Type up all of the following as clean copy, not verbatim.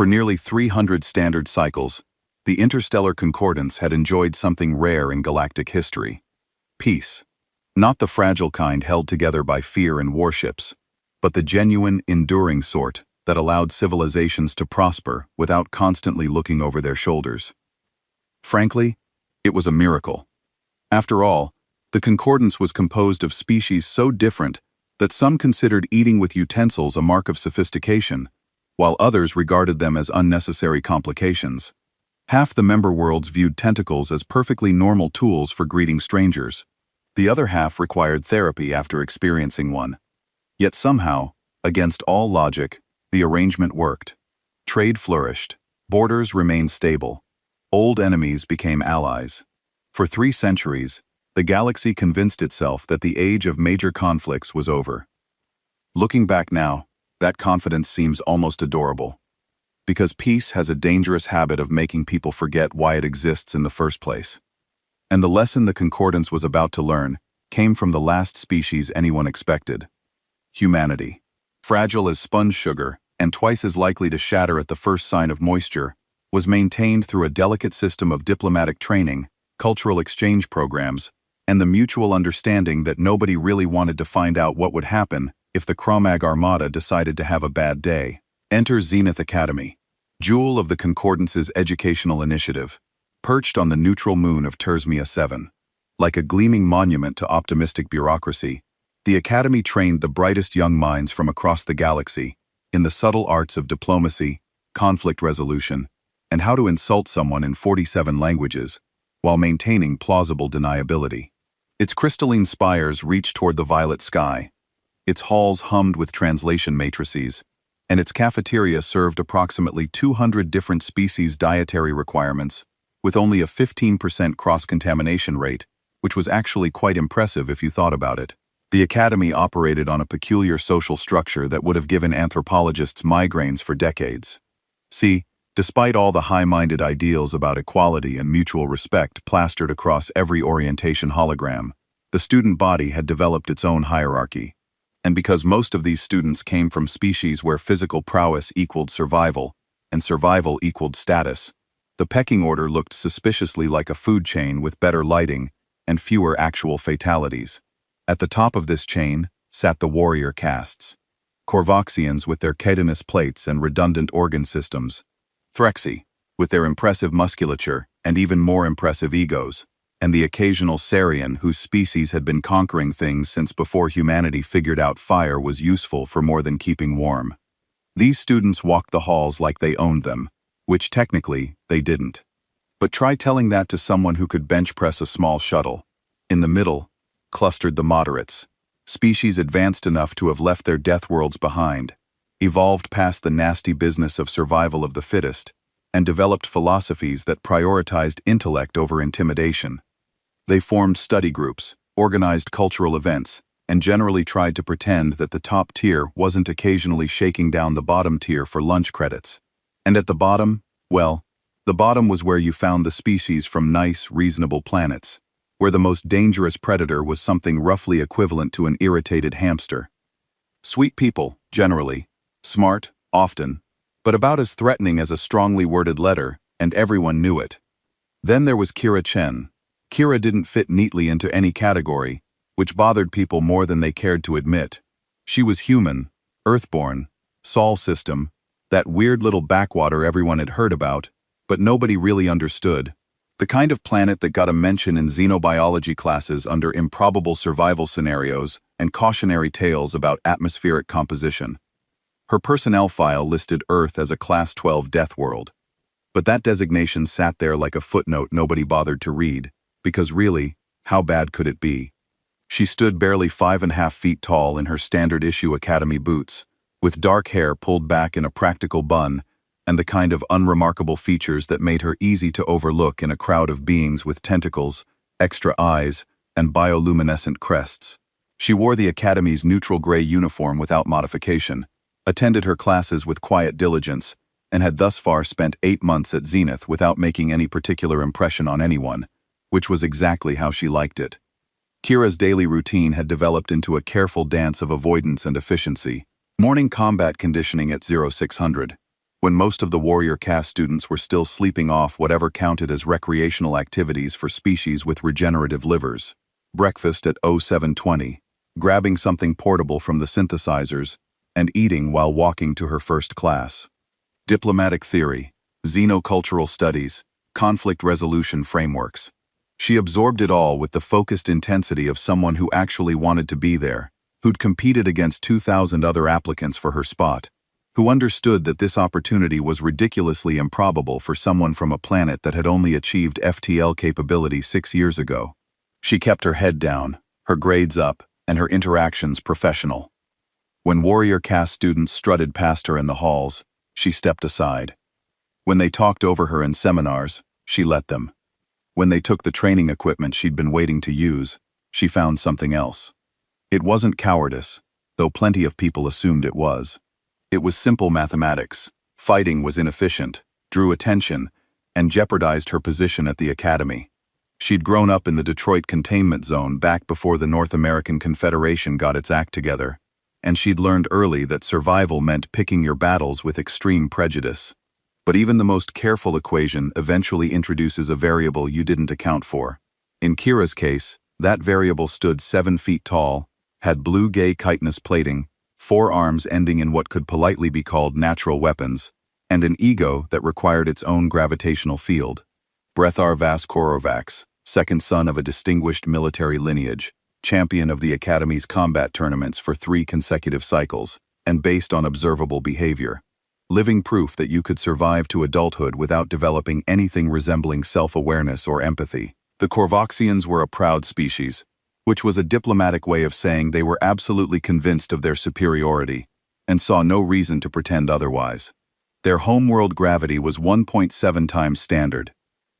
For nearly 300 standard cycles, the interstellar concordance had enjoyed something rare in galactic history. Peace. Not the fragile kind held together by fear and warships, but the genuine, enduring sort that allowed civilizations to prosper without constantly looking over their shoulders. Frankly, it was a miracle. After all, the concordance was composed of species so different that some considered eating with utensils a mark of sophistication, while others regarded them as unnecessary complications. Half the member worlds viewed tentacles as perfectly normal tools for greeting strangers. The other half required therapy after experiencing one. Yet somehow, against all logic, the arrangement worked. Trade flourished, borders remained stable, old enemies became allies. For 3 centuries, the galaxy convinced itself that the age of major conflicts was over. Looking back now, that confidence seems almost adorable. Because peace has a dangerous habit of making people forget why it exists in the first place. And the lesson the concordance was about to learn came from the last species anyone expected: humanity. Fragile as sponge sugar, and twice as likely to shatter at the first sign of moisture, was maintained through a delicate system of diplomatic training, cultural exchange programs, and the mutual understanding that nobody really wanted to find out what would happen if the Chromag Armada decided to have a bad day. Enter Zenith Academy, jewel of the Concordance's educational initiative, perched on the neutral moon of Tersmia 7. Like a gleaming monument to optimistic bureaucracy, the Academy trained the brightest young minds from across the galaxy in the subtle arts of diplomacy, conflict resolution, and how to insult someone in 47 languages while maintaining plausible deniability. Its crystalline spires reached toward the violet sky, its halls hummed with translation matrices, and its cafeteria served approximately 200 different species' dietary requirements, with only a 15% cross-contamination rate, which was actually quite impressive if you thought about it. The Academy operated on a peculiar social structure that would have given anthropologists migraines for decades. See, despite all the high-minded ideals about equality and mutual respect plastered across every orientation hologram, the student body had developed its own hierarchy. And because most of these students came from species where physical prowess equaled survival, and survival equaled status, the pecking order looked suspiciously like a food chain with better lighting and fewer actual fatalities. At the top of this chain sat the warrior castes. Korvoxians with their chitinous plates and redundant organ systems. Threxi, with their impressive musculature and even more impressive egos. And the occasional Sarian whose species had been conquering things since before humanity figured out fire was useful for more than keeping warm. These students walked the halls like they owned them, which technically they didn't. But try telling that to someone who could bench press a small shuttle. In the middle clustered the moderates, species advanced enough to have left their death worlds behind, evolved past the nasty business of survival of the fittest, and developed philosophies that prioritized intellect over intimidation. They formed study groups, organized cultural events, and generally tried to pretend that the top tier wasn't occasionally shaking down the bottom tier for lunch credits. And at the bottom, well, the bottom was where you found the species from nice, reasonable planets, where the most dangerous predator was something roughly equivalent to an irritated hamster. Sweet people, generally, smart, often, but about as threatening as a strongly worded letter, and everyone knew it. Then there was Kira Chen. Kira didn't fit neatly into any category, which bothered people more than they cared to admit. She was human, earthborn, Sol system, that weird little backwater everyone had heard about, but nobody really understood. The kind of planet that got a mention in xenobiology classes under improbable survival scenarios and cautionary tales about atmospheric composition. Her personnel file listed Earth as a Class 12 death world. But that designation sat there like a footnote nobody bothered to read, because really, how bad could it be? She stood barely 5.5 feet tall in her standard-issue Academy boots, with dark hair pulled back in a practical bun, and the kind of unremarkable features that made her easy to overlook in a crowd of beings with tentacles, extra eyes, and bioluminescent crests. She wore the Academy's neutral gray uniform without modification, attended her classes with quiet diligence, and had thus far spent 8 months at Zenith without making any particular impression on anyone, which was exactly how she liked it. Kira's daily routine had developed into a careful dance of avoidance and efficiency. Morning combat conditioning at 0600. when most of the warrior caste students were still sleeping off whatever counted as recreational activities for species with regenerative livers. Breakfast at 0720, grabbing something portable from the synthesizers, and eating while walking to her first class. Diplomatic theory, xenocultural studies, conflict resolution frameworks. She absorbed it all with the focused intensity of someone who actually wanted to be there, who'd competed against 2,000 other applicants for her spot, who understood that this opportunity was ridiculously improbable for someone from a planet that had only achieved FTL capability 6 years ago. She kept her head down, her grades up, and her interactions professional. When warrior caste students strutted past her in the halls, she stepped aside. When they talked over her in seminars, she let them. When they took the training equipment she'd been waiting to use, she found something else. It wasn't cowardice, though plenty of people assumed it was. It was simple mathematics. Fighting was inefficient, drew attention, and jeopardized her position at the academy. She'd grown up in the Detroit containment zone back before the North American Confederation got its act together, and she'd learned early that survival meant picking your battles with extreme prejudice. But even the most careful equation eventually introduces a variable you didn't account for. In Kira's case, that variable stood 7 feet tall, had blue gay chitinous plating, 4 arms ending in what could politely be called natural weapons, and an ego that required its own gravitational field. Brethar Vas Korovax, second son of a distinguished military lineage, champion of the Academy's combat tournaments for 3 consecutive cycles, and based on observable behavior. Living proof that you could survive to adulthood without developing anything resembling self-awareness or empathy. The Korvoxians were a proud species, which was a diplomatic way of saying they were absolutely convinced of their superiority, and saw no reason to pretend otherwise. Their homeworld gravity was 1.7 times standard.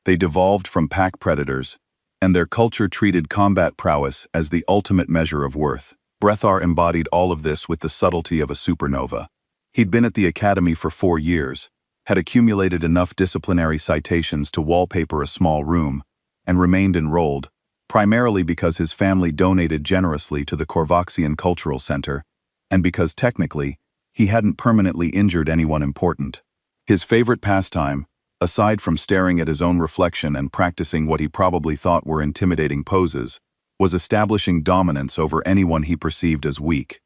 They devolved from pack predators, and their culture treated combat prowess as the ultimate measure of worth. Brethar embodied all of this with the subtlety of a supernova. He'd been at the academy for 4 years, had accumulated enough disciplinary citations to wallpaper a small room, and remained enrolled, primarily because his family donated generously to the Korvoxian Cultural Center, and because technically, he hadn't permanently injured anyone important. His favorite pastime, aside from staring at his own reflection and practicing what he probably thought were intimidating poses, was establishing dominance over anyone he perceived as weak,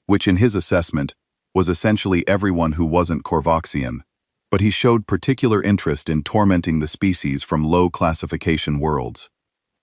which in his assessment was essentially everyone who wasn't Korvoxian, but he showed particular interest in tormenting the species from low classification worlds.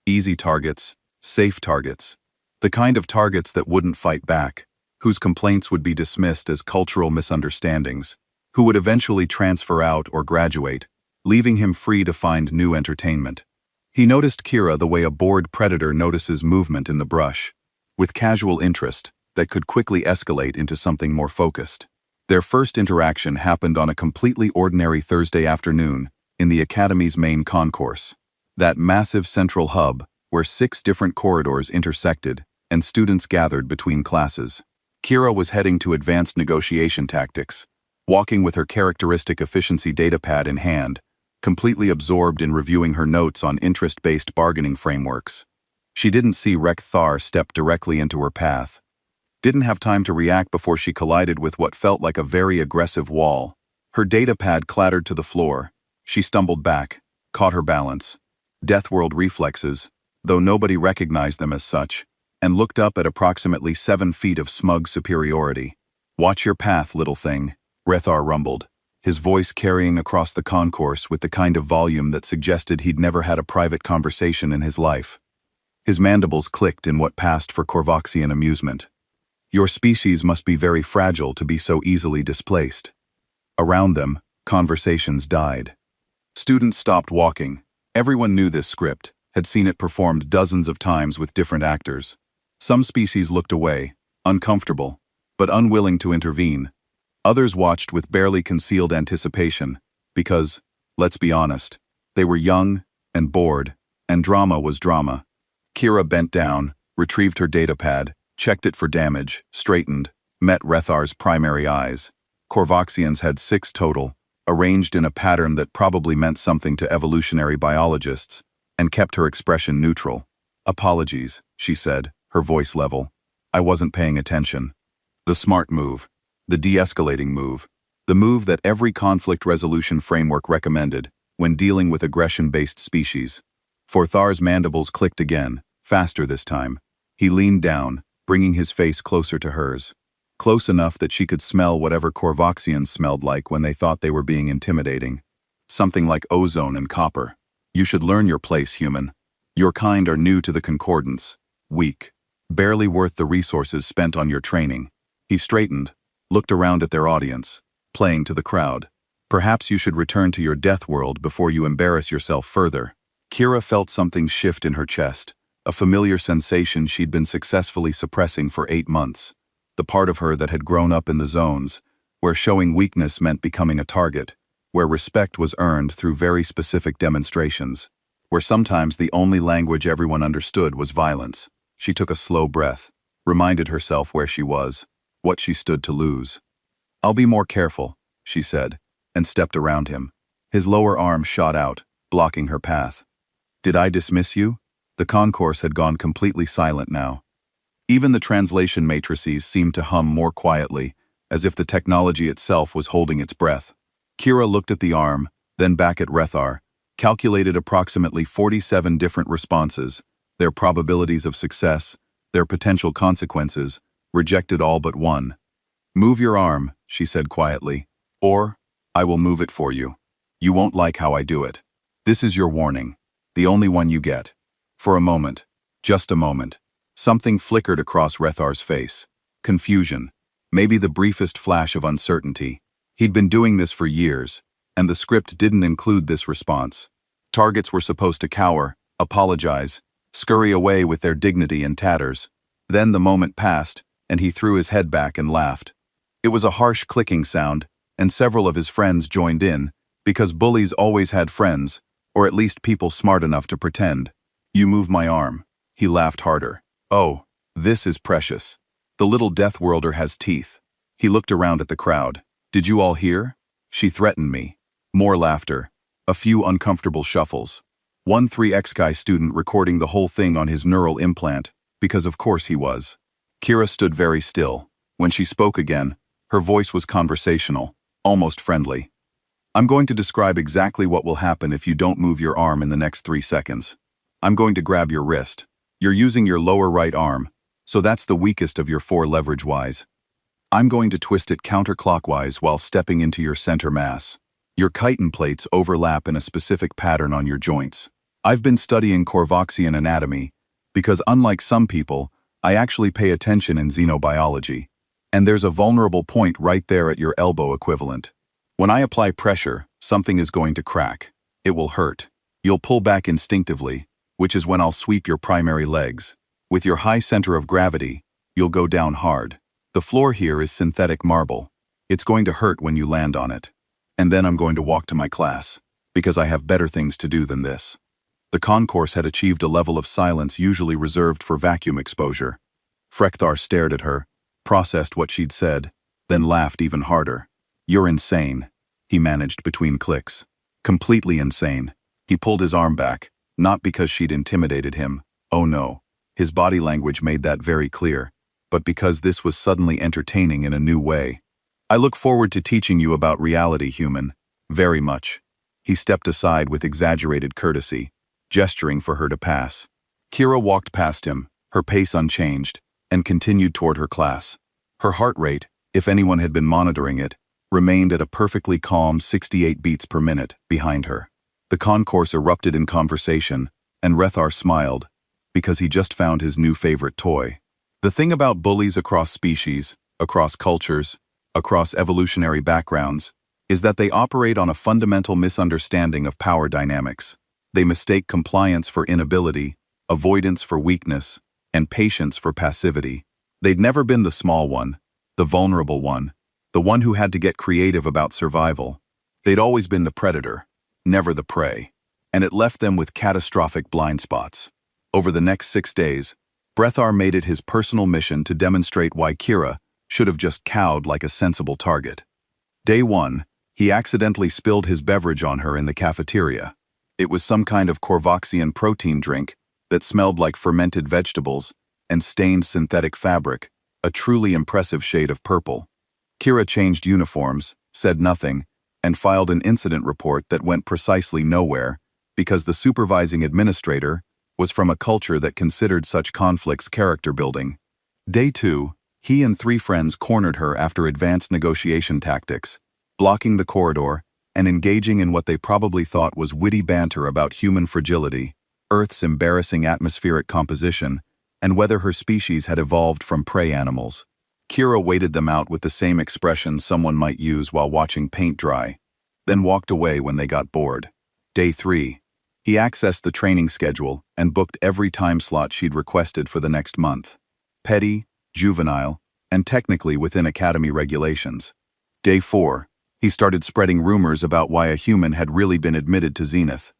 Easy targets, safe targets, the kind of targets that wouldn't fight back, whose complaints would be dismissed as cultural misunderstandings, who would eventually transfer out or graduate, leaving him free to find new entertainment. He noticed Kira the way a bored predator notices movement in the brush, with casual interest that could quickly escalate into something more focused. Their first interaction happened on a completely ordinary Thursday afternoon in the Academy's main concourse, that massive central hub where 6 different corridors intersected and students gathered between classes. Kira was heading to advanced negotiation tactics, walking with her characteristic efficiency datapad in hand, completely absorbed in reviewing her notes on interest-based bargaining frameworks. She didn't see Rekthar step directly into her path. Didn't have time to react before she collided with what felt like a very aggressive wall. Her datapad clattered to the floor. She stumbled back, caught her balance. Deathworld reflexes, though nobody recognized them as such, and looked up at approximately 7 feet of smug superiority. "Watch your path, little thing," Rethar rumbled, his voice carrying across the concourse with the kind of volume that suggested he'd never had a private conversation in his life. His mandibles clicked in what passed for Korvoxian amusement. "Your species must be very fragile to be so easily displaced." Around them, conversations died. Students stopped walking. Everyone knew this script, had seen it performed dozens of times with different actors. Some species looked away, uncomfortable, but unwilling to intervene. Others watched with barely concealed anticipation, because, let's be honest, they were young and bored, and drama was drama. Kira bent down, retrieved her datapad, checked it for damage, straightened, met Rethar's primary eyes. Korvoxians had 6 total, arranged in a pattern that probably meant something to evolutionary biologists, and kept her expression neutral. "Apologies," she said, her voice level. "I wasn't paying attention." The smart move. The de-escalating move. The move that every conflict resolution framework recommended when dealing with aggression-based species. Forthar's mandibles clicked again, faster this time. He leaned down, bringing his face closer to hers. Close enough that she could smell whatever Korvaxians smelled like when they thought they were being intimidating. Something like ozone and copper. You should learn your place, human. Your kind are new to the concordance. Weak. Barely worth the resources spent on your training. He straightened, looked around at their audience, playing to the crowd. Perhaps you should return to your Deathworld before you embarrass yourself further. Kira felt something shift in her chest, a familiar sensation she'd been successfully suppressing for 8 months. The part of her that had grown up in the zones, where showing weakness meant becoming a target, where respect was earned through very specific demonstrations, where sometimes the only language everyone understood was violence. She took a slow breath, reminded herself where she was, what she stood to lose. "I'll be more careful," she said, and stepped around him. His lower arm shot out, blocking her path. "Did I dismiss you?" The concourse had gone completely silent now. Even the translation matrices seemed to hum more quietly, as if the technology itself was holding its breath. Kira looked at the arm, then back at Rethar, calculated approximately 47 different responses, their probabilities of success, their potential consequences, rejected all but one. "Move your arm," she said quietly, "or I will move it for you. You won't like how I do it. This is your warning, the only one you get." For a moment, just a moment, something flickered across Rethar's face. Confusion. Maybe the briefest flash of uncertainty. He'd been doing this for years, and the script didn't include this response. Targets were supposed to cower, apologize, scurry away with their dignity in tatters. Then the moment passed, and he threw his head back and laughed. It was a harsh clicking sound, and several of his friends joined in, because bullies always had friends, or at least people smart enough to pretend. "You move my arm." He laughed harder. "Oh, this is precious. The little Deathworlder has teeth." He looked around at the crowd. "Did you all hear? She threatened me." More laughter. A few uncomfortable shuffles. One 3XCI student recording the whole thing on his neural implant, because of course he was. Kira stood very still. When she spoke again, her voice was conversational, almost friendly. "I'm going to describe exactly what will happen if you don't move your arm in the next 3 seconds. I'm going to grab your wrist. You're using your lower right arm, so that's the weakest of your 4 leverage-wise. I'm going to twist it counterclockwise while stepping into your center mass. Your chitin plates overlap in a specific pattern on your joints. I've been studying Korvaxian anatomy, because unlike some people, I actually pay attention in xenobiology. And there's a vulnerable point right there at your elbow equivalent. When I apply pressure, something is going to crack. It will hurt. You'll pull back instinctively, which is when I'll sweep your primary legs. With your high center of gravity, you'll go down hard. The floor here is synthetic marble. It's going to hurt when you land on it. And then I'm going to walk to my class, because I have better things to do than this." The concourse had achieved a level of silence usually reserved for vacuum exposure. Frekthar stared at her, processed what she'd said, then laughed even harder. "You're insane," he managed between clicks. Completely insane. He pulled his arm back, not because she'd intimidated him. Oh no. His body language made that very clear. But because this was suddenly entertaining in a new way. "I look forward to teaching you about reality, human. Very much." He stepped aside with exaggerated courtesy, gesturing for her to pass. Kira walked past him, her pace unchanged, and continued toward her class. Her heart rate, if anyone had been monitoring it, remained at a perfectly calm 68 beats per minute behind her. The concourse erupted in conversation, and Rethar smiled, because he just found his new favorite toy. The thing about bullies across species, across cultures, across evolutionary backgrounds, is that they operate on a fundamental misunderstanding of power dynamics. They mistake compliance for inability, avoidance for weakness, and patience for passivity. They'd never been the small one, the vulnerable one, the one who had to get creative about survival. They'd always been the predator, never the prey, and it left them with catastrophic blind spots. Over the next 6 days, Brethar made it his personal mission to demonstrate why Kira should have just cowed like a sensible target. Day 1, he accidentally spilled his beverage on her in the cafeteria. It was some kind of Korvaxian protein drink that smelled like fermented vegetables and stained synthetic fabric, a truly impressive shade of purple. Kira changed uniforms, said nothing, and filed an incident report that went precisely nowhere because the supervising administrator was from a culture that considered such conflicts character building. Day 2, he and 3 friends cornered her after advanced negotiation tactics, blocking the corridor and engaging in what they probably thought was witty banter about human fragility, Earth's embarrassing atmospheric composition, and whether her species had evolved from prey animals. Kira waited them out with the same expression someone might use while watching paint dry, then walked away when they got bored. Day 3. He accessed the training schedule and booked every time slot she'd requested for the next month. Petty, juvenile, and technically within academy regulations. Day 4. He started spreading rumors about why a human had really been admitted to Zenith.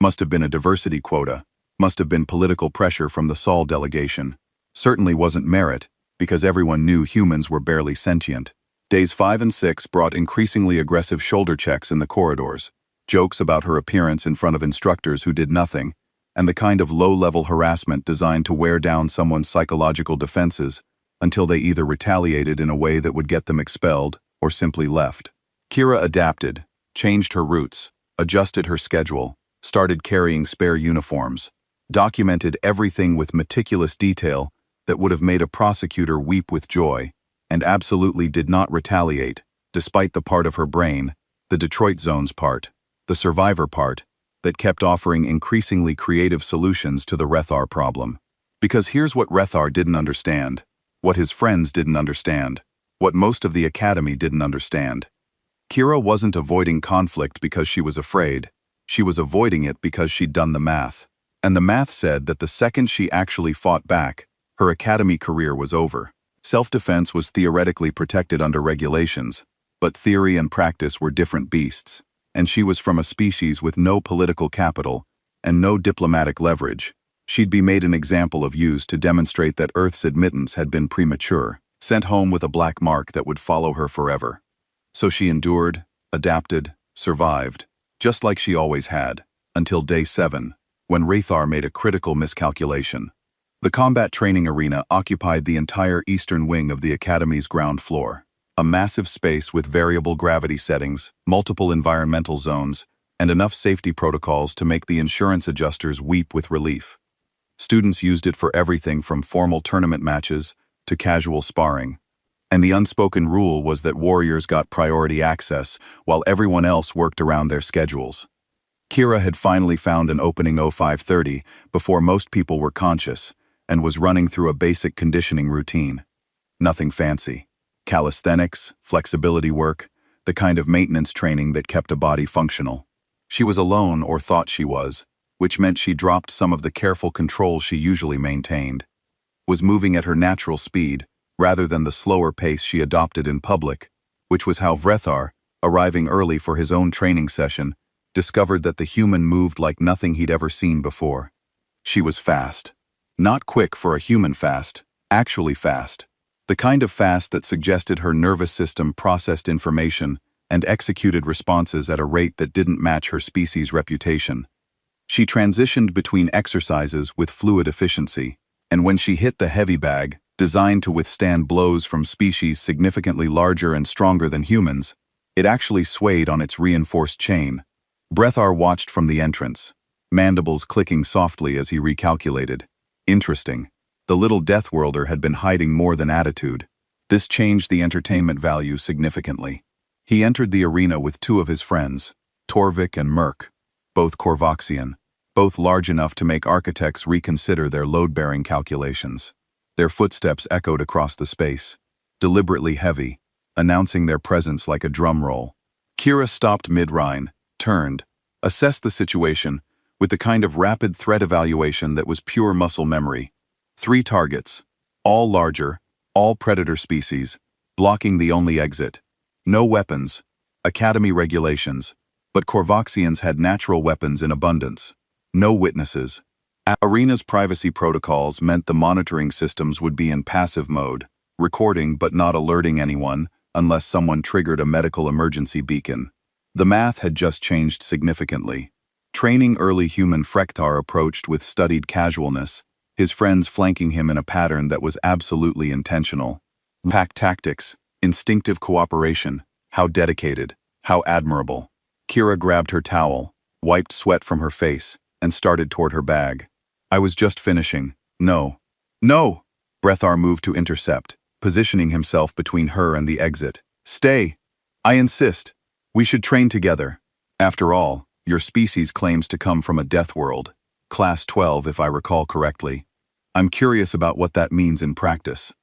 Must have been a diversity quota. Must have been political pressure from the Sol delegation. Certainly wasn't merit, because everyone knew humans were barely sentient. Days 5 and 6 brought increasingly aggressive shoulder checks in the corridors, jokes about her appearance in front of instructors who did nothing, and the kind of low-level harassment designed to wear down someone's psychological defenses until they either retaliated in a way that would get them expelled or simply left. Kira adapted, changed her routes, adjusted her schedule, started carrying spare uniforms, documented everything with meticulous detail that would have made a prosecutor weep with joy, and absolutely did not retaliate, despite the part of her brain, the Detroit Zone's part, the survivor part, that kept offering increasingly creative solutions to the Rethar problem. Because here's what Rethar didn't understand, what his friends didn't understand, what most of the academy didn't understand. Kira wasn't avoiding conflict because she was afraid. She was avoiding it because she'd done the math. And the math said that the second she actually fought back, her academy career was over. Self-defense was theoretically protected under regulations, but theory and practice were different beasts, and she was from a species with no political capital and no diplomatic leverage. She'd be made an example of use to demonstrate that Earth's admittance had been premature, sent home with a black mark that would follow her forever. So she endured, adapted, survived, just like she always had, until day 7, when Rethar made a critical miscalculation. The combat training arena occupied the entire eastern wing of the Academy's ground floor, a massive space with variable gravity settings, multiple environmental zones, and enough safety protocols to make the insurance adjusters weep with relief. Students used it for everything from formal tournament matches to casual sparring, and the unspoken rule was that warriors got priority access while everyone else worked around their schedules. Kira had finally found an opening 0530 before most people were conscious and was running through a basic conditioning routine. Nothing fancy. Calisthenics, flexibility work, the kind of maintenance training that kept a body functional. She was alone, or thought she was, which meant she dropped some of the careful control she usually maintained. Was moving at her natural speed, rather than the slower pace she adopted in public, which was how Vrethar, arriving early for his own training session, discovered that the human moved like nothing he'd ever seen before. She was fast. Not quick for a human fast, actually fast. The kind of fast that suggested her nervous system processed information and executed responses at a rate that didn't match her species' reputation. She transitioned between exercises with fluid efficiency, and when she hit the heavy bag, designed to withstand blows from species significantly larger and stronger than humans, it actually swayed on its reinforced chain. Brethar watched from the entrance, mandibles clicking softly as he recalculated. Interesting. The little Deathworlder had been hiding more than attitude. This changed the entertainment value significantly. He entered the arena with 2 of his friends, Torvik and Merc, both Korvoxian, both large enough to make architects reconsider their load-bearing calculations. Their footsteps echoed across the space, deliberately heavy, announcing their presence like a drum roll. Kira stopped mid-rhyme, turned, assessed the situation with the kind of rapid threat evaluation that was pure muscle memory. 3 targets, all larger, all predator species, blocking the only exit. No weapons, academy regulations, but Korvoxians had natural weapons in abundance. No witnesses. Arena's privacy protocols meant the monitoring systems would be in passive mode, recording but not alerting anyone unless someone triggered a medical emergency beacon. The math had just changed significantly. Training early human Frektar approached with studied casualness, his friends flanking him in a pattern that was absolutely intentional. Pack tactics, instinctive cooperation, How dedicated. How admirable. Kira grabbed her towel, wiped sweat from her face, and started toward her bag. I was just finishing. No. No! Brethar moved to intercept, positioning himself between her and the exit. Stay! I insist. We should train together. After all, your species claims to come from a Deathworld. Class 12, if I recall correctly. I'm curious about what that means in practice.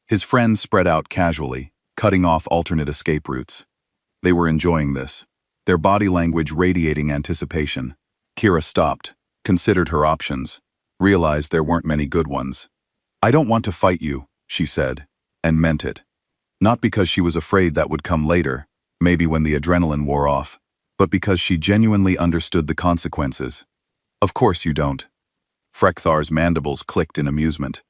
His friends spread out casually, cutting off alternate escape routes. They were enjoying this, their body language radiating anticipation. Kira stopped, considered her options, realized there weren't many good ones. I don't want to fight you, she said, and meant it. Not because she was afraid that would come later, maybe when the adrenaline wore off, but because she genuinely understood the consequences. Of course you don't. Frekthar's mandibles clicked in amusement.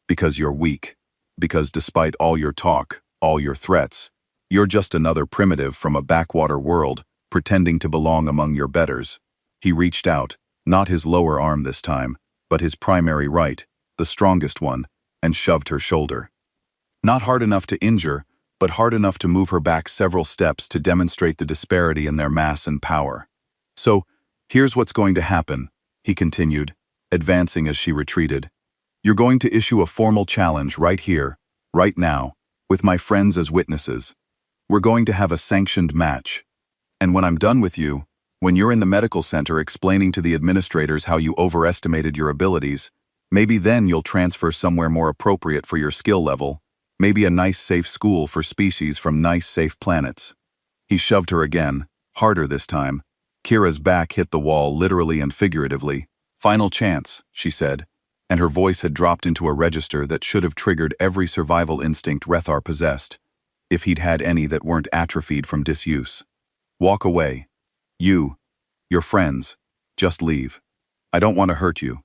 Because you're weak. Because despite all your talk, all your threats, you're just another primitive from a backwater world, pretending to belong among your betters. He reached out, not his lower arm this time, but his primary right, the strongest one, and shoved her shoulder. Not hard enough to injure, but hard enough to move her back several steps to demonstrate the disparity in their mass and power. So, here's what's going to happen, he continued, advancing as she retreated. You're going to issue a formal challenge right here, right now, with my friends as witnesses. We're going to have a sanctioned match. And when I'm done with you, when you're in the medical center explaining to the administrators how you overestimated your abilities, maybe then you'll transfer somewhere more appropriate for your skill level, maybe a nice safe school for species from nice safe planets. He shoved her again, harder this time. Kira's back hit the wall literally and figuratively. Final chance, she said, and her voice had dropped into a register that should have triggered every survival instinct Rethar possessed, if he'd had any that weren't atrophied from disuse. Walk away. You, your friends, just leave. I don't want to hurt you.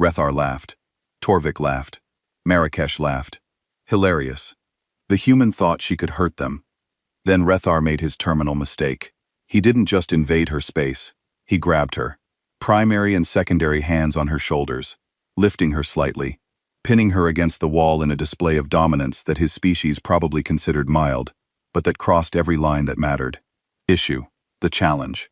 Rethar laughed. Torvik laughed. Marrakesh laughed. Hilarious. The human thought she could hurt them. Then Rethar made his terminal mistake. He didn't just invade her space. He grabbed her. Primary and secondary hands on her shoulders, lifting her slightly, pinning her against the wall in a display of dominance that his species probably considered mild, but that crossed every line that mattered. Issue. The challenge.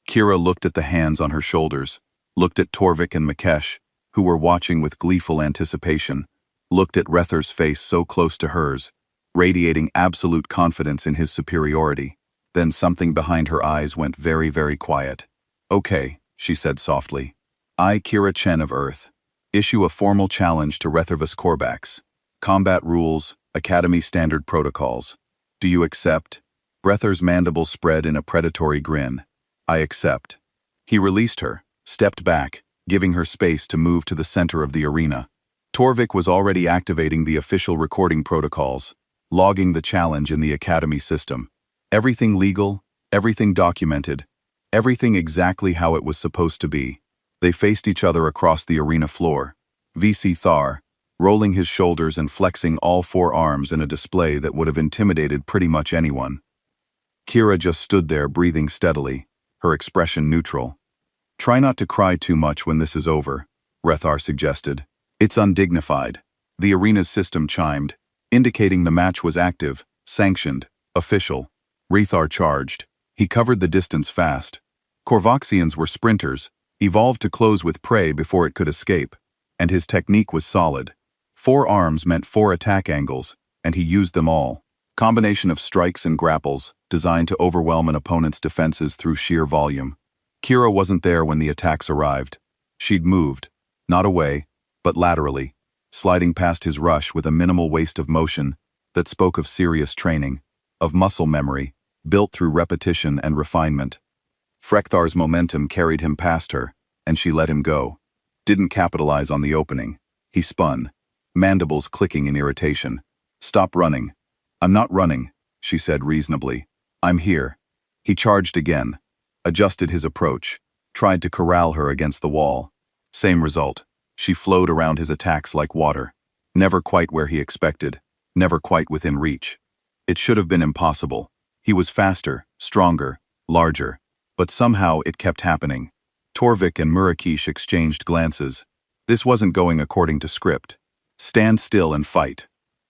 Kira looked at the hands on her shoulders, looked at Torvik and Makesh, who were watching with gleeful anticipation, looked at Rethar's face so close to hers, radiating absolute confidence in his superiority. Then something behind her eyes went very, very quiet. Okay, she said softly. I, Kira Chen of Earth, issue a formal challenge to Retharvus Korvax. Combat rules, Academy standard protocols. Do you accept? Rethar's mandibles spread in a predatory grin. I accept. He released her, stepped back, giving her space to move to the center of the arena. Torvik was already activating the official recording protocols, logging the challenge in the Academy system. Everything legal, everything documented, everything exactly how it was supposed to be. They faced each other across the arena floor. VC Thar, rolling his shoulders and flexing all four arms in a display that would have intimidated pretty much anyone. Kira just stood there breathing steadily, her expression neutral. Try not to cry too much when this is over, Rethar suggested. It's undignified. The arena's system chimed, indicating the match was active, sanctioned, official. Rethar charged. He covered the distance fast. Korvaxians were sprinters, evolved to close with prey before it could escape, and his technique was solid. 4 arms meant 4 attack angles, and he used them all. Combination of strikes and grapples, designed to overwhelm an opponent's defenses through sheer volume. Kira wasn't there when the attacks arrived. She'd moved, not away, but laterally, sliding past his rush with a minimal waste of motion that spoke of serious training, of muscle memory, built through repetition and refinement. Frekthar's momentum carried him past her, and she let him go. Didn't capitalize on the opening. He spun, mandibles clicking in irritation. Stop running. I'm not running, she said reasonably. I'm here. He charged again, adjusted his approach, tried to corral her against the wall. Same result. She flowed around his attacks like water. Never quite where he expected, never quite within reach. It should have been impossible. He was faster, stronger, larger, but somehow it kept happening. Torvik and Murakish exchanged glances. This wasn't going according to script. Stand still and fight.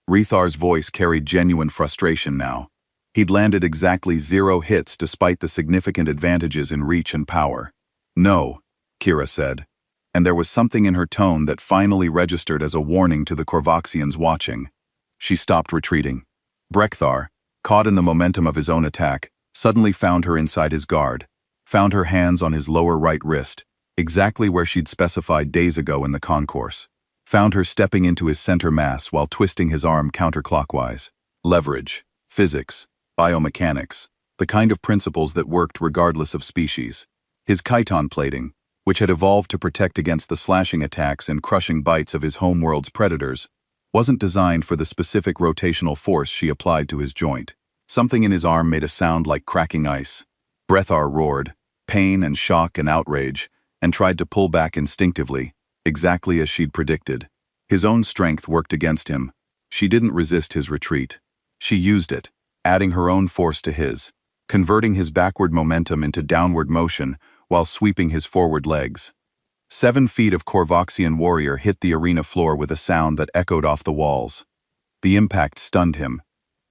Rethar's voice carried genuine frustration now. He'd landed exactly 0 hits despite the significant advantages in reach and power. "No," Kira said, and there was something in her tone that finally registered as a warning to the Korvoxians watching. She stopped retreating. Brekthar, caught in the momentum of his own attack, suddenly found her inside his guard, found her hands on his lower right wrist, exactly where she'd specified days ago in the concourse, found her stepping into his center mass while twisting his arm counterclockwise. Leverage, physics, biomechanics, the kind of principles that worked regardless of species. His chiton plating, which had evolved to protect against the slashing attacks and crushing bites of his homeworld's predators, wasn't designed for the specific rotational force she applied to his joint. Something in his arm made a sound like cracking ice. Brethar roared, pain and shock and outrage, and tried to pull back instinctively, exactly as she'd predicted. His own strength worked against him. She didn't resist his retreat. She used it, adding her own force to his, converting his backward momentum into downward motion while sweeping his forward legs. 7 feet of Korvoxian warrior hit the arena floor with a sound that echoed off the walls. The impact stunned him.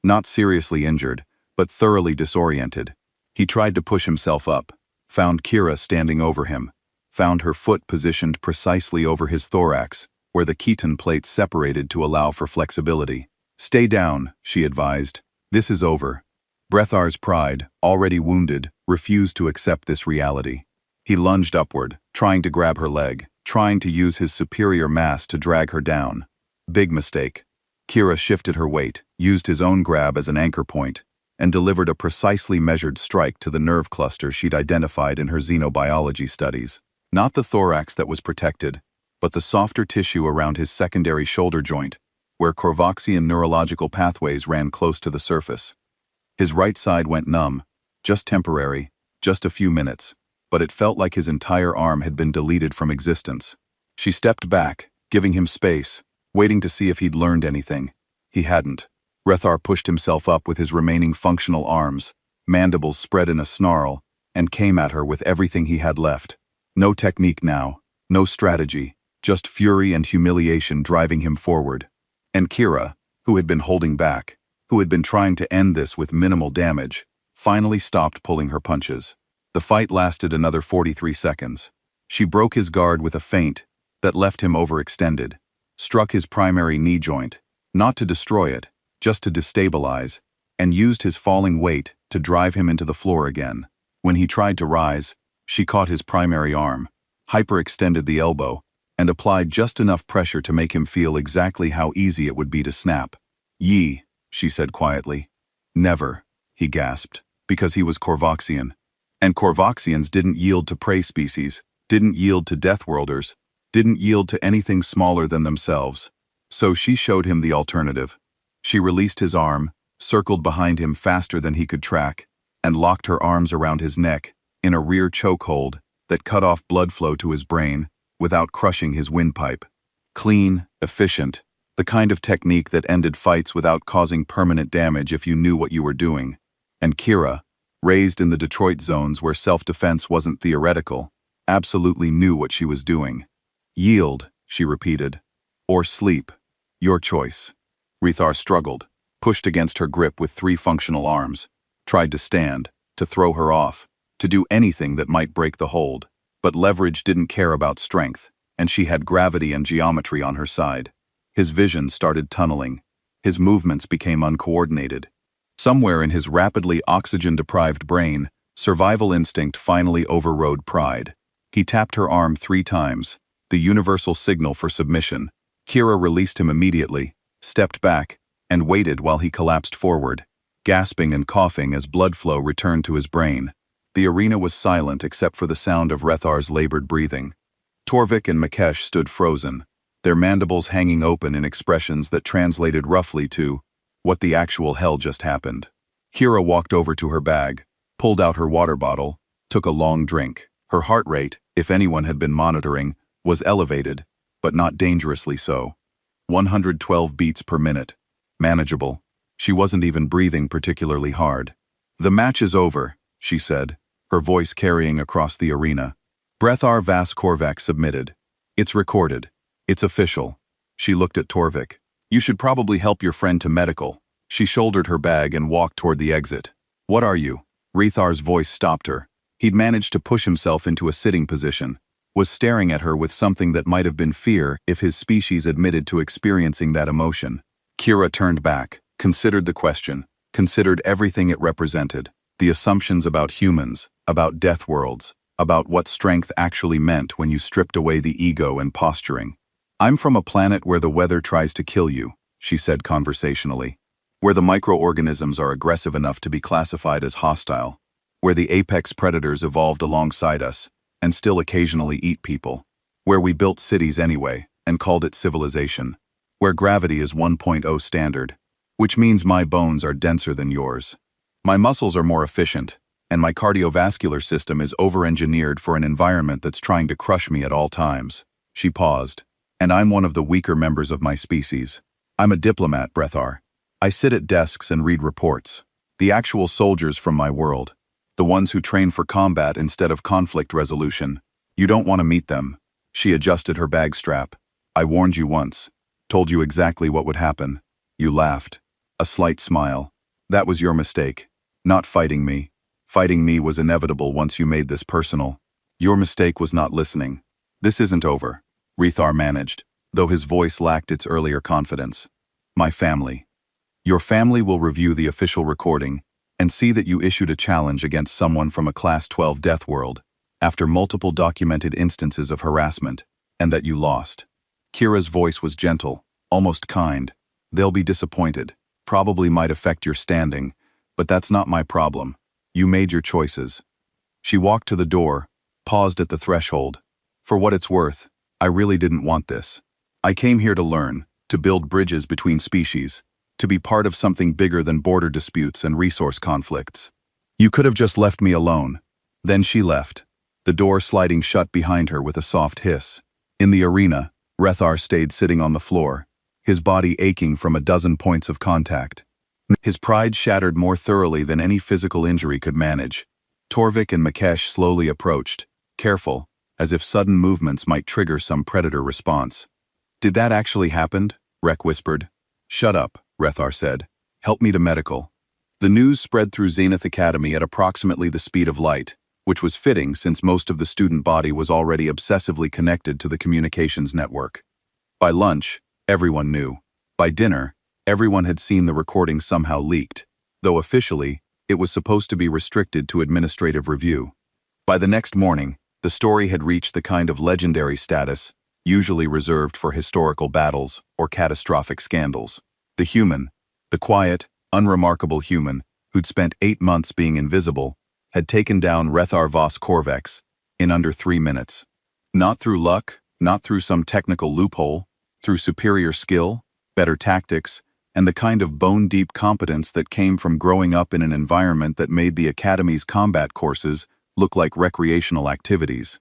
Not seriously injured, but thoroughly disoriented. He tried to push himself up, found Kira standing over him, found her foot positioned precisely over his thorax, where the chiton plates separated to allow for flexibility. "Stay down," she advised. "This is over." Brethar's pride, already wounded, refused to accept this reality. He lunged upward, trying to grab her leg, trying to use his superior mass to drag her down. Big mistake. Kira shifted her weight, used his own grab as an anchor point, and delivered a precisely measured strike to the nerve cluster she'd identified in her xenobiology studies. Not the thorax that was protected, but the softer tissue around his secondary shoulder joint, where Korvoxian neurological pathways ran close to the surface. His right side went numb, just temporary, just a few minutes, but it felt like his entire arm had been deleted from existence. She stepped back, giving him space, waiting to see if he'd learned anything. He hadn't. Brethar pushed himself up with his remaining functional arms, mandibles spread in a snarl, and came at her with everything he had left. No technique now, no strategy, just fury and humiliation driving him forward. And Kira, who had been holding back, who had been trying to end this with minimal damage, finally stopped pulling her punches. The fight lasted another 43 seconds. She broke his guard with a feint that left him overextended, struck his primary knee joint, not to destroy it, just to destabilize, and used his falling weight to drive him into the floor again. When he tried to rise, she caught his primary arm, hyperextended the elbow, and applied just enough pressure to make him feel exactly how easy it would be to snap. "Yi," she said quietly. "Never," he gasped, because he was Korvoxian. And Korvoxians didn't yield to prey species, didn't yield to Deathworlders, didn't yield to anything smaller than themselves. So she showed him the alternative. She released his arm, circled behind him faster than he could track, and locked her arms around his neck in a rear chokehold that cut off blood flow to his brain without crushing his windpipe. Clean, efficient, the kind of technique that ended fights without causing permanent damage if you knew what you were doing. And Kira, raised in the Detroit zones where self-defense wasn't theoretical, absolutely knew what she was doing. "Yield," she repeated. "Or sleep. Your choice." Rethar struggled, pushed against her grip with 3 functional arms, tried to stand, to throw her off, to do anything that might break the hold. But Leverage didn't care about strength, and she had gravity and geometry on her side. His vision started tunneling. His movements became uncoordinated. Somewhere in his rapidly oxygen-deprived brain, survival instinct finally overrode pride. He tapped her arm 3 times, the universal signal for submission. Kira released him immediately, stepped back, and waited while he collapsed forward, gasping and coughing as blood flow returned to his brain. The arena was silent except for the sound of Rethar's labored breathing. Torvik and Makesh stood frozen, their mandibles hanging open in expressions that translated roughly to, "What the actual hell just happened?" Kira walked over to her bag, pulled out her water bottle, took a long drink. Her heart rate, if anyone had been monitoring, was elevated, but not dangerously so. 112 beats per minute. Manageable. She wasn't even breathing particularly hard. "The match is over," she said, her voice carrying across the arena. Brethar Vas Korvac submitted. "It's recorded. It's official." She looked at Torvik. "You should probably help your friend to medical." She shouldered her bag and walked toward the exit. What are you? Rethar's voice stopped her. He'd managed to push himself into a sitting position, was staring at her with something that might have been fear if his species admitted to experiencing that emotion. Kira turned back, considered the question, considered everything it represented, the assumptions about humans, about Deathworlds, about what strength actually meant when you stripped away the ego and posturing. I'm from a planet where the weather tries to kill you, she said conversationally. Where the microorganisms are aggressive enough to be classified as hostile. Where the apex predators evolved alongside us, and still occasionally eat people. Where we built cities anyway, and called it civilization. Where gravity is 1.0 standard. Which means my bones are denser than yours. My muscles are more efficient, and my cardiovascular system is over-engineered for an environment that's trying to crush me at all times. She paused. And I'm one of the weaker members of my species. I'm a diplomat, Brethar. I sit at desks and read reports. The actual soldiers from my world. The ones who train for combat instead of conflict resolution. You don't want to meet them. She adjusted her bag strap. I warned you once. Told you exactly what would happen. You laughed. A slight smile. That was your mistake. Not fighting me. Fighting me was inevitable once you made this personal. Your mistake was not listening. This isn't over. Rethar managed, though his voice lacked its earlier confidence. My family. Your family will review the official recording and see that you issued a challenge against someone from a Class 12 Deathworld after multiple documented instances of harassment, and that you lost. Kira's voice was gentle, almost kind. They'll be disappointed, probably might affect your standing, but that's not my problem. You made your choices. She walked to the door, paused at the threshold. For what it's worth, I really didn't want this. I came here to learn, to build bridges between species, to be part of something bigger than border disputes and resource conflicts. You could have just left me alone. Then she left, the door sliding shut behind her with a soft hiss. In the arena, Rethar stayed sitting on the floor, his body aching from a dozen points of contact. His pride shattered more thoroughly than any physical injury could manage. Torvik and Makesh slowly approached, careful, as if sudden movements might trigger some predator response. Did that actually happen? Rek whispered. Shut up, Rethar said. Help me to medical. The news spread through Zenith Academy at approximately the speed of light, which was fitting since most of the student body was already obsessively connected to the communications network. By lunch, everyone knew. By dinner, everyone had seen the recording somehow leaked, though officially, it was supposed to be restricted to administrative review. By the next morning, the story had reached the kind of legendary status, usually reserved for historical battles or catastrophic scandals. The human, the quiet, unremarkable human, who'd spent 8 months being invisible, had taken down Rethar Vos Corvex in under 3 minutes. Not through luck, not through some technical loophole, through superior skill, better tactics, and the kind of bone-deep competence that came from growing up in an environment that made the Academy's combat courses look like recreational activities.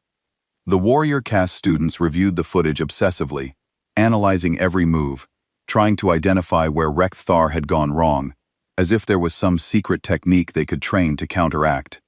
The warrior caste students reviewed the footage obsessively, analyzing every move, trying to identify where Rekthar had gone wrong, as if there was some secret technique they could train to counteract.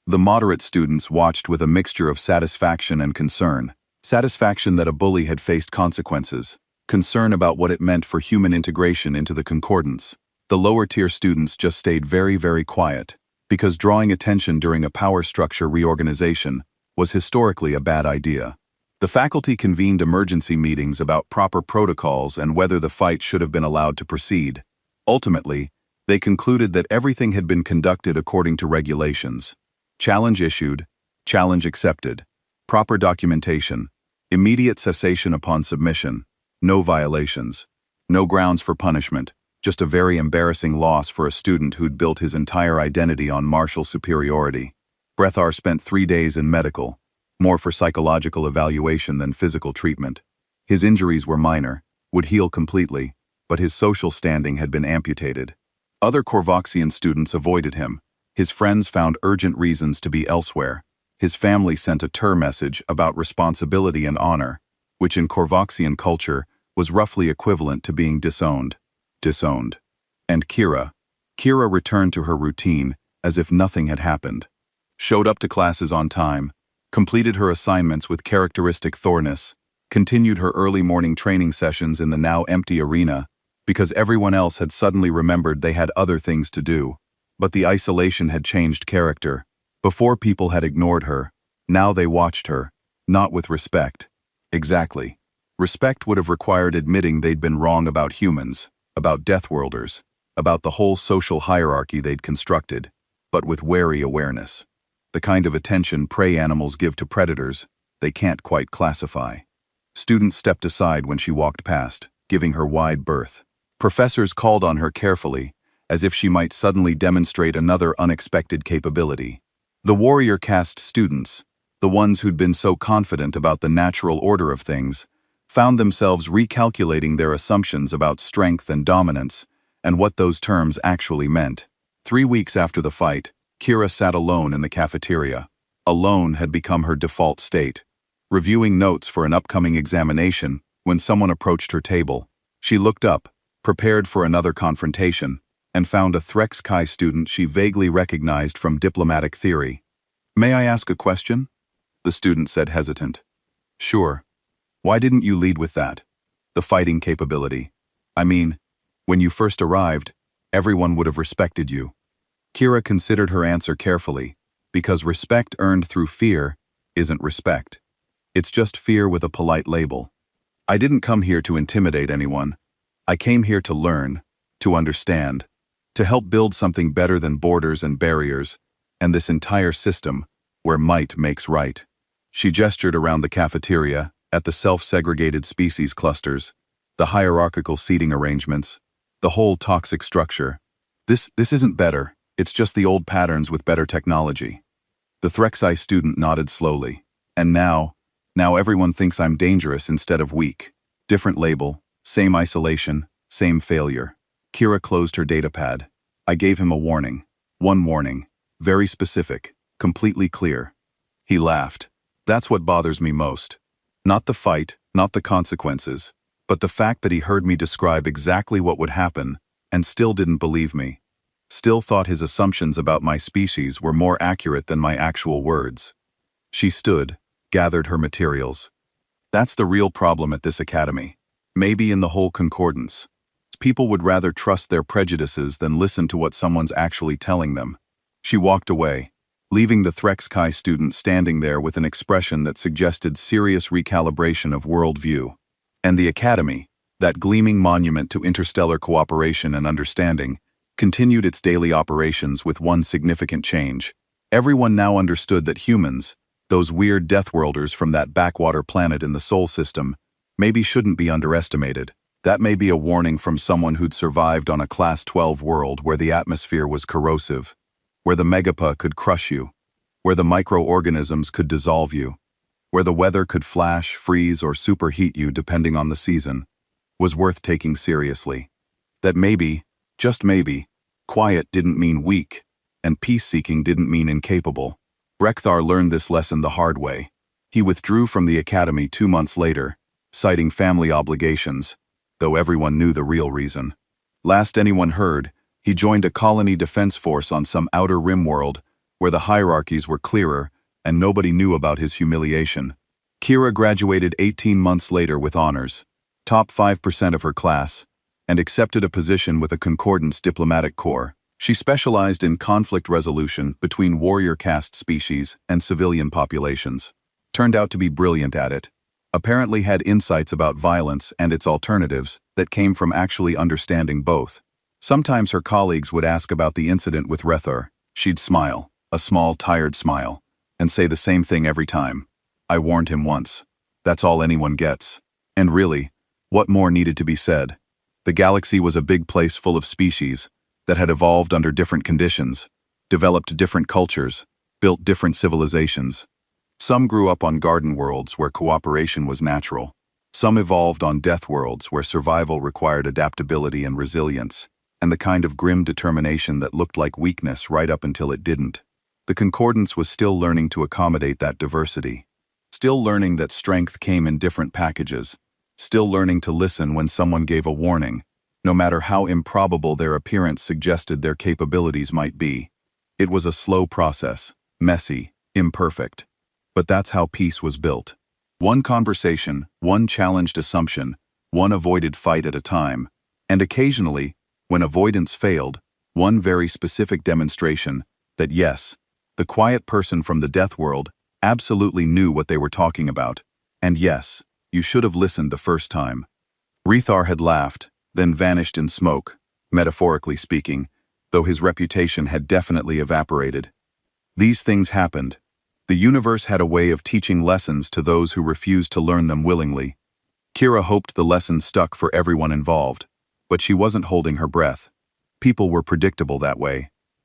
The moderate students watched with a mixture of satisfaction and concern. Satisfaction that a bully had faced consequences, concern about what it meant for human integration into the concordance. The lower-tier students just stayed very, very quiet, because drawing attention during a power structure reorganization was historically a bad idea. The faculty convened emergency meetings about proper protocols and whether the fight should have been allowed to proceed. Ultimately, they concluded that everything had been conducted according to regulations. Challenge issued, challenge accepted, proper documentation, immediate cessation upon submission, no violations, no grounds for punishment, just a very embarrassing loss for a student who'd built his entire identity on martial superiority. Brethar spent 3 days in medical, more for psychological evaluation than physical treatment. His injuries were minor, would heal completely, but his social standing had been amputated. Other Korvoxian students avoided him. His friends found urgent reasons to be elsewhere. His family sent a message about responsibility and honor, which in Korvoxian culture was roughly equivalent to being disowned. And Kira returned to her routine as if nothing had happened. Showed up to classes on time, completed her assignments with characteristic thoroughness, continued her early morning training sessions in the now empty arena, because everyone else had suddenly remembered they had other things to do. But the isolation had changed character. Before people had ignored her, now they watched her, not with respect. Exactly. Respect would have required admitting they'd been wrong about humans, about Deathworlders, about the whole social hierarchy they'd constructed, but with wary awareness. The kind of attention prey animals give to predators, they can't quite classify. Students stepped aside when she walked past, giving her wide berth. Professors called on her carefully, as if she might suddenly demonstrate another unexpected capability. The warrior caste students, the ones who'd been so confident about the natural order of things, found themselves recalculating their assumptions about strength and dominance, and what those terms actually meant. 3 weeks after the fight, Kira sat alone in the cafeteria. Alone had become her default state. Reviewing notes for an upcoming examination, when someone approached her table, she looked up, prepared for another confrontation, and found a HFY student she vaguely recognized from diplomatic theory. "May I ask a question?" the student said, hesitant. "Sure. Why didn't you lead with that? The fighting capability. I mean, when you first arrived, everyone would have respected you." Kira considered her answer carefully, because respect earned through fear isn't respect. It's just fear with a polite label. "I didn't come here to intimidate anyone. I came here to learn, to understand, to help build something better than borders and barriers, and this entire system, where might makes right." She gestured around the cafeteria, at the self-segregated species clusters, the hierarchical seating arrangements, the whole toxic structure. This isn't better, it's just the old patterns with better technology." The HFY student nodded slowly. "And now everyone thinks I'm dangerous instead of weak. Different label, same isolation, same failure." Kira closed her datapad. "I gave him a warning. One warning. Very specific, completely clear." He laughed. "That's what bothers me most. Not the fight, not the consequences, but the fact that he heard me describe exactly what would happen, and still didn't believe me. Still thought his assumptions about my species were more accurate than my actual words." She stood, gathered her materials. "That's the real problem at this academy. Maybe in the whole concordance. People would rather trust their prejudices than listen to what someone's actually telling them." She walked away, leaving the HFY student standing there with an expression that suggested serious recalibration of worldview. And the academy, that gleaming monument to interstellar cooperation and understanding, continued its daily operations with one significant change. Everyone now understood that humans, those weird Deathworlders from that backwater planet in the Sol system, maybe shouldn't be underestimated. That may be a warning from someone who'd survived on a Class 12 world where the atmosphere was corrosive, where the megapa could crush you, where the microorganisms could dissolve you, where the weather could flash, freeze, or superheat you depending on the season, was worth taking seriously. That maybe, just maybe, quiet didn't mean weak, and peace-seeking didn't mean incapable. Rekthar learned this lesson the hard way. He withdrew from the academy 2 months later, citing family obligations, though everyone knew the real reason. Last anyone heard, he joined a colony defense force on some outer rim world, where the hierarchies were clearer, and nobody knew about his humiliation. Kira graduated 18 months later with honors, top 5% of her class, and accepted a position with a Concordance diplomatic corps. She specialized in conflict resolution between warrior caste species and civilian populations. Turned out to be brilliant at it. Apparently had insights about violence and its alternatives that came from actually understanding both. Sometimes her colleagues would ask about the incident with Rekthar. She'd smile, a small, tired smile, and say the same thing every time. "I warned him once. That's all anyone gets." And really, what more needed to be said? The galaxy was a big place full of species that had evolved under different conditions, developed different cultures, built different civilizations. Some grew up on garden worlds where cooperation was natural. Some evolved on death worlds where survival required adaptability and resilience, and the kind of grim determination that looked like weakness right up until it didn't. The Concordance was still learning to accommodate that diversity. Still learning that strength came in different packages. Still learning to listen when someone gave a warning, no matter how improbable their appearance suggested their capabilities might be. It was a slow process, messy, imperfect. But that's how peace was built. One conversation, one challenged assumption, one avoided fight at a time. And occasionally, when avoidance failed, one very specific demonstration that yes, the quiet person from the Deathworld absolutely knew what they were talking about, and yes, you should have listened the first time. Rethar had laughed, then vanished in smoke, metaphorically speaking, though his reputation had definitely evaporated. These things happened. The universe had a way of teaching lessons to those who refused to learn them willingly. Kira hoped the lesson stuck for everyone involved, but she wasn't holding her breath. People were predictable that way.